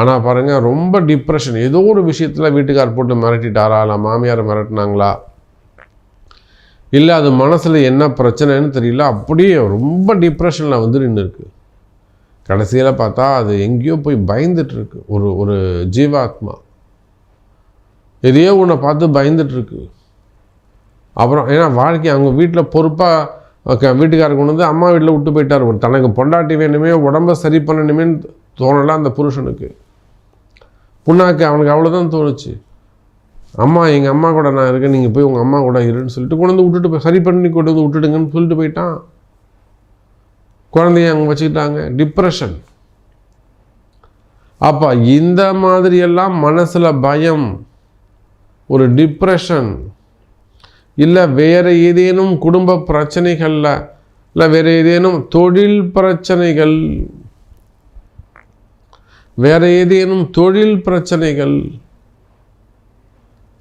ஆனால் பாருங்கள், ரொம்ப டிப்ரெஷன். ஏதோ ஒரு விஷயத்தில் வீட்டுக்கார் போட்டு மிரட்டிட்டாரா, இல்லை மாமியார் மிரட்டினாங்களா, இல்லை அது மனசில் என்ன பிரச்சனைன்னு தெரியல, அப்படியே ரொம்ப டிப்ரெஷனில் வந்து நின்று இருக்குது. கடைசியில் பார்த்தா அது எங்கேயோ போய் பயந்துட்டுருக்கு. ஒரு ஜீவாத்மா எதையோ ஒன்றை பார்த்து பயந்துட்டுருக்கு. அப்புறம் ஏன்னா வாழ்க்கை அவங்க வீட்டில் பொறுப்பாக வீட்டுக்காரருக்கு கொண்டு வந்து அம்மா வீட்டில் விட்டு போயிட்டார். தனக்கு பொண்டாட்டி வேணுமே, உடம்பை சரி பண்ணணுமேன்னு தோணலாம் அந்த புருஷனுக்கு. புண்ணாக்கு அவனுக்கு அவ்வளோதான் தோணுச்சு. அம்மா, எங்கள் அம்மா கூட நான் இருக்கேன், நீங்கள் போய் உங்கள் அம்மா கூட இருன்னு சொல்லிட்டு கொண்டு வந்து விட்டுட்டு சரி பண்ணி கொண்டு வந்து விட்டுடுங்கன்னு சொல்லிட்டு போயிட்டான். குழந்தைய அவங்க வச்சுக்கிட்டாங்க. டிப்ரெஷன். அப்போ இந்த மாதிரியெல்லாம் மனசில் பயம், ஒரு டிப்ரெஷன், இல்லை வேறு ஏதேனும் குடும்ப பிரச்சனைகளில், இல்லை வேறு ஏதேனும் தொழில் பிரச்சனைகள், வேறு ஏதேனும் தொழில் பிரச்சனைகள்,